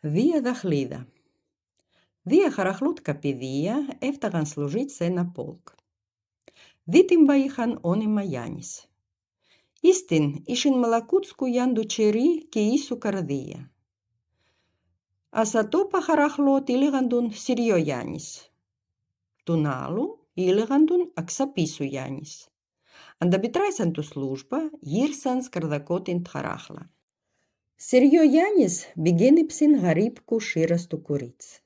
Δία Δαχλίδα. Δύο χαραχλούτκα παιδεία έφταγαν служить σε ένα полк. Δίτυμβα είχαν όνομα Γιάννης. Ίστην ήσιν Малакутску ян дочери και ίσου καρδία. Ασατόπα χαραχλώτ ήλεγαν τον Συριό Γιάννης. Τον άλλου ήλεγαν τον Αξαπίσου Γιάννης. Ανταπιτράσαν του служба, γύρσαν σκαρδακότην τχαράχλα. Συριό Γιάννης μπηγαίνεψιν γαρύπκου σύραστο κουρίτσι.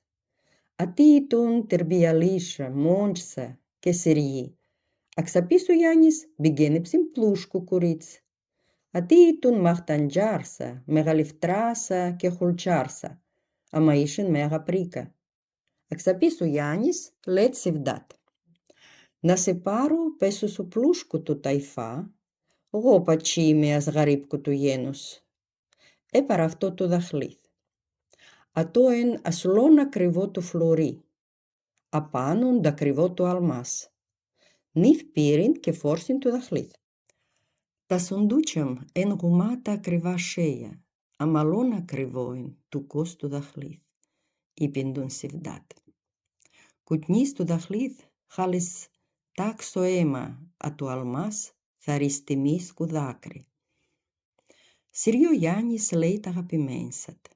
Ατί τον τερμπιαλίσα, μόντσα και Συριή. Αξαπίσου Γιάννης μπηγαίνεψιν πλούσκου κουρίτσι. Ατί τον μαχταντζάρσα, μεγαλυφτράσα και χουλτσάρσα, άμα ήσεν μέγα πρίκα. Αξαπίσου Γιάννης λέτ σιβδάτ. Να σε πάρω πέσω σου πλούσκου του ταϊφά, εγώ πατσί με ασγαρύπκου του γένους. Έπαρα αυτό το δαχλήθ. Ατό εν ασλόν ακριβό του φλουρί, απάνον δ' ακριβό του αλμάς. Νυφ πήριν και φόρσιν του δαχλήθ. Τα σοντούτσαμ εν γουμάτα ακριβά σέια, αμαλόν ακριβό εν του κόστου δαχλήθ, είπεν τον σιβδάτ. Κουτνής του δαχλήθ χάλες τάξο αίμα α του αλμάς θαρείς τιμής κουδάκρι. Συριό Γιάννης λέει τα αγαπημένσατ.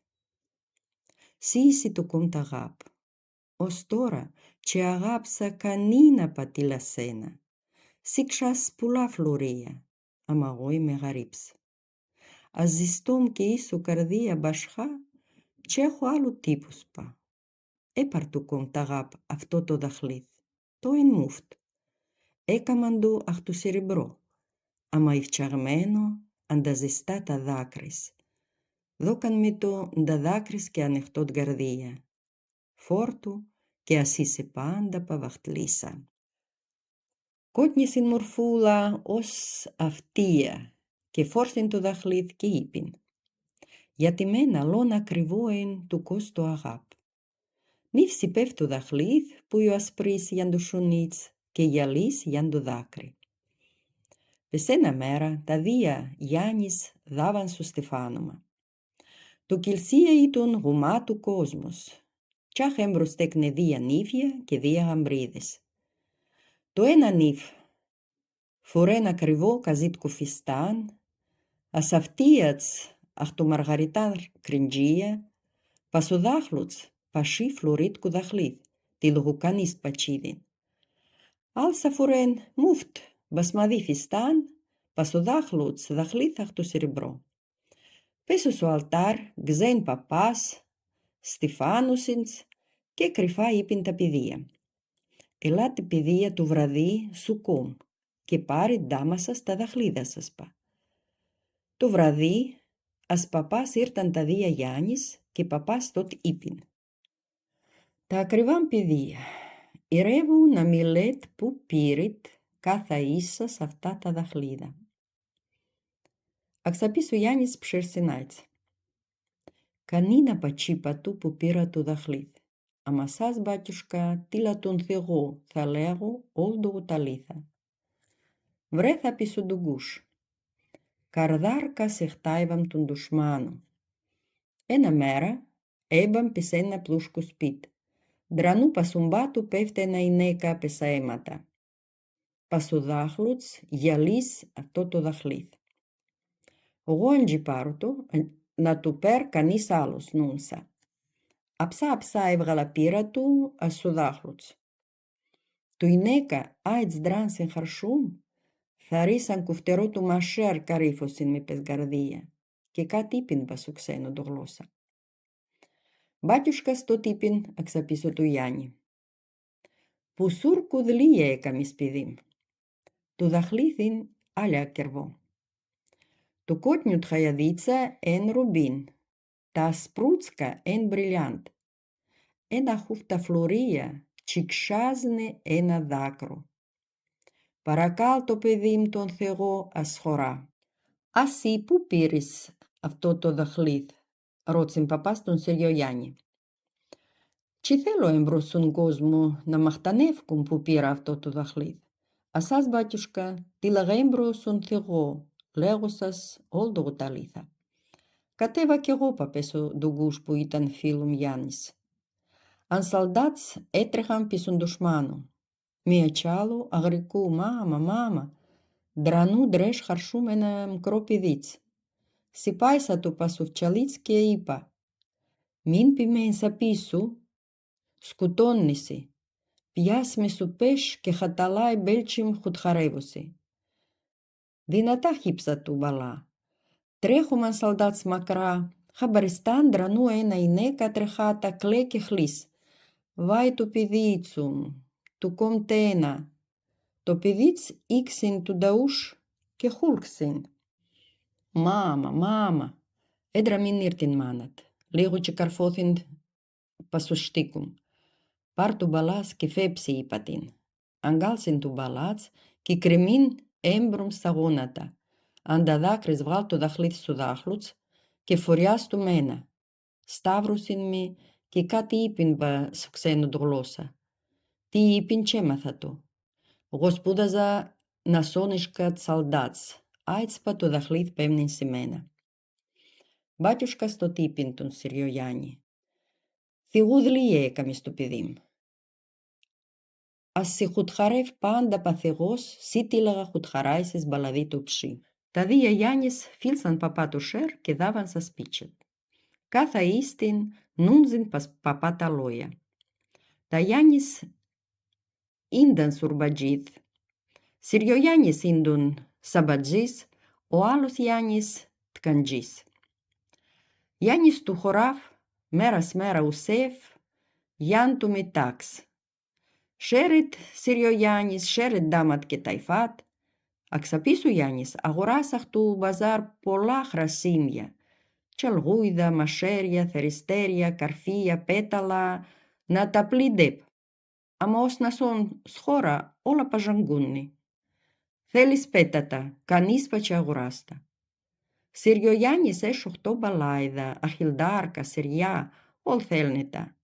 Σύση του κομ τα αγάπ. Ως τώρα και αγάψα κανίνα πατήλα σένα. Σίξας πουλά φλουρία, άμα εγώ είμαι γαρύψα. Ας ζηστόμ και ίσου καρδία μπασχά, και έχω άλλου τύπου σπα. Έπαρ του κομ τα αγάπ αυτό το δαχλήθ, το εν μούφτ. Έκαμαν του αχ του σιριμπρό, άμα υφτσαγμένο ανταζεστά τα δάκρυς. Δώκαν με το ντα δάκρυς και ανοιχτότ καρδία. Φόρτου και ας είσαι πάντα παβαχτλίσα. Κότνησιν μορφούλα ως αυτία και φόρσιν το δαχλήθ και είπιν. Γιατί μένα λόν ακριβό εν του κόστο αγάπ. Νύφσι πέφτου δαχλήθ που ο ασπρής γιαν του σουνίτς και γυαλίς γιαν του δάκρυ. Πες ένα μέρα τα δία Γιάννης δάβαν σου στεφάνομα. Το κυλσία ήταν γουμάτου κόσμος. Τσάχ έμπροστεκνε δία νύφια και δία γαμπρίδες. Το ένα νύφ φορέν ακριβό καζίτ κουφιστάν, ασαυτίατς αχ το μαργαριτάρ κριντζία, πασοδάχλουτς πασί φλωρίτ κουδαχλήθ, τη λογουκανής πατσίδιν. Άλσα φορέν μούφτ μπασμαδί φιστάν, πασοδάχλουτς δαχλήθ αχ το σιριμπρό. Πέσω στο αλτάρ γζέν παπάς, στιφάνουσινς και κρυφά είπιν τα παιδεία. Ελάτε παιδεία του βραδύ σου κομ και πάρει ντάμα σας τα δαχλίδα σας πα. Το βραδύ ας παπάς ήρταν τα δία Γιάννης και παπάς τότ είπιν. Τα ακριβάν παιδεία, ηρεύου να μη λέτε που πήριτ κάθε ίσας αυτά τα δαχλίδα. Αξαπίσου Γιάννης ψερσινάιτς. Κανίνα πατσίπα του που πήρα το δαχλήθ. Αμα σας, μπάτιουσκα, τίλα τον Θεό, θα λέγω, όλδο τα λίθα. Βρέ θα πίσω ντουγκούς. Καρδάρκα σε χτάιβαμ τον δουσμάνο. Ένα μέρα, έμπαμ πισ' ένα πλούσκο σπίτ. Δρανού πασουμπάτου πέφτε ένα γυναίκα πεσα αίματα. Πασουδάχλουτς, γυαλίς αυτό το δαχλήθ. Εγώ αντζιπάρω το, να του πέρ κανείς άλλος νούνσα. Αψά έβγαλα πύρα του ασουδάχλουτς. Του γυναίκα άιτς δράνσιν χαρσούμ, θαρίσαν κουφτερό του μασέρ καρύφωσιν με πεσγαρδία και κάτι είπιν βασου ξένο το γλώσσα. Μπάτιουσκας το είπιν αξαπίσω του Γιάννη. Που σουρ κουδλία έκαμις παιδίμ. Του δαχλήθιν άλλα κερβό. Το κότνιου τχαγιαδίτσα εν ρουμπίν, τα ασπρούτσκα εν μπριλιάντ. Ένα χούφτα φλωρία τσικσάζνε ένα δάκρο. Παρακάλ το παιδίμ τον Θεό ασχορά. Ασύ που πήρες αυτό το δαχλήθ, ρώτησε παπάς τον Συριό Γιάννη. Τι θέλω εμπρός στον κόσμο να μαχτανεύκουν που πήρα αυτό το δαχλήθ. Ασάς, μπάτιουσκα, τίλαγα εμπρός στον Θεό, λέγω σας όλδο τα λίθα. Κατέβα κι εγώ, παπές ο Ντουγκούς που ήταν φίλου μου Γιάννης. Αν σαλδάτς έτρεχαν πίσον ντουσμάνου. Μία κι άλλο αγρικού «Μάμα, μάμα», ντρανού ντρες χαρσού με ένα μικρό παιδίτς. Σιπάισα του πασουφτσαλίτς και είπα «Μην ποιμένεις απίσου, σκουτώννεσαι, πιάς με σου πες και χαταλάει μπέλτσιμ χουτχαρεύουσαι». Δυνατά χύψα του μπαλά. Τρέχομαν σαλδάτς μακρά, χαμπαριστάν ντρανού ένα γυναίκα τρεχάτα κλαί και χλείς. Βάι το παιδίτσου, του κομτένα. Το παιδίτς ήξιν του νταούς και χούλξιν. «Μάμα, μάμα», έντρα μην ήρτην μάνατ, λίγο και καρφώθην πασουστίκουμ. «Πάρ του μπαλάς και φέψει», είπα την. Αγκάλσιν του μπαλάτς και κρεμίν έμπρομ στα γόνατα. Αν τα δάκρυς βγάλ το δαχλίδι σου δάχλουτς και φοριάς του μένα. Σταύρωσιν με και κάτι είπιν σου ξένο γλώσσα. Τι είπιν κι έμαθα το. Εγώ σπούδαζα να σώνισκα τσαλδάτς. Άιτσπα το δαχλίδι πέμνην σε μένα. Μπάτιουσκας το τύπιν τον Συριογιάννη. Θυγούδλιε έκαμε στο παιδί μου. Ας σε χουτχαρεύει πάντα παθεγός, σίτιλαγα χουτχαράισες μπαλαδί του ψή. Τα δύο Γιάννης φίλσαν παπά του σέρ και δάβαν σα σπίτσετ. Κάθε ίστην νούμζιν παπά τα λόγια. Τα Γιάννης ίνταν σουρμπατζίδ. Συριογιάννης ίντουν σαμπατζής, ο άλλος Γιάννης ткαντζής. Γιάννης του χωράφ, μέρας μέρα ουσέφ, Γιάν του μετάξ. Σέρετ Συριογιάννης, σέρετ δάματ και ταϊφάτ. Αξαπίσου Γιάννης, αγοράσαχ του μπαζάρ πολλά χρασίμια. Τσαλγούιδα, μασέρια, θεριστέρια, καρφία, πέταλα, να τα πλήντεπ. Αμα ως να σον σχώρα όλα παζαγκούνι. Θέλεις πέτατα, κανείς πατσι αγοράστα. Συριογιάννης έσ 8 μπαλάιδα, αχιλδάρκα, σεριά, όλ θέλνετα.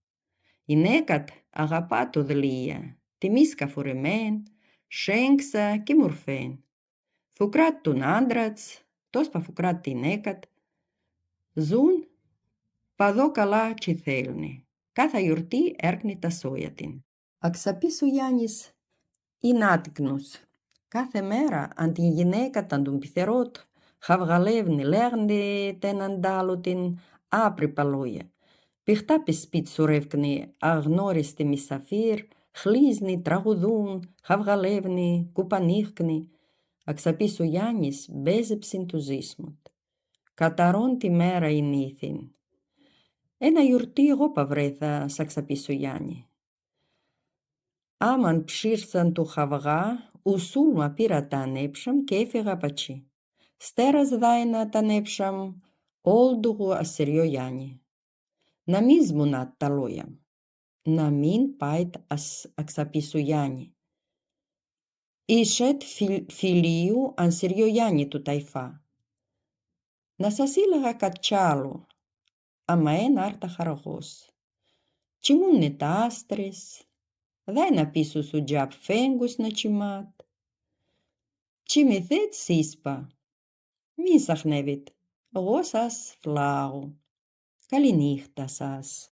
Η νέκατ αγαπά το δλία, τιμίσκα φορεμέν, σέγξα και μορφέν. Φουκράτ τον άντρατς, τόσπα φουκράτ την νέκατ, ζουν παδό καλά τσι θέλνε. Κάθε γιορτή έρκνε τα σόια την. Αξαπίσου Γιάννης είναι άτικνος. Κάθε μέρα αν την γυναίκα τον πιθερότ, χαβγαλεύνε λέγνε τέναν άλλο την άπρυπα λόγια. Πιχτά πες σπίτ σου ρεύκνε αγνώριστη μισαφύρ, χλίζνε, τραγουδούν, χαβγαλεύνε, κουπανίχκνε. Αξαπίσου Γιάννης μπέζεψιν του ζήσμουτ. Καταρών τη μέρα ενήθην. Ένα γιορτή εγώ παβρέθα σ' αξαπίσου Γιάννη. Άμαν ψήρσαν του χαβγά, ουσούλμα πήρα τα ανέψαμ και έφυγα πατσί. Στέρας δάινα τα ανέψαμ, όλντουγου ασσεριό Γιάννη. Να μη σμουνάτ τα λόγια. Να μην πάει αξαπίσου Γιάννη. Είσετ φιλίου αν Συριό Γιάννη του ταϊφά. Να σας ήλεγα κάτι άλλο, αμα ένα άρτα χαραγός. Τσιμούνε τα άστρες, δάι να πίσω σου τζαπ φέγγους να τσιμάτ. Τσιμηθέτ σίσπα, μη σαχνεύετε, εγώ σας φλάγω. Καληνύχτα σας.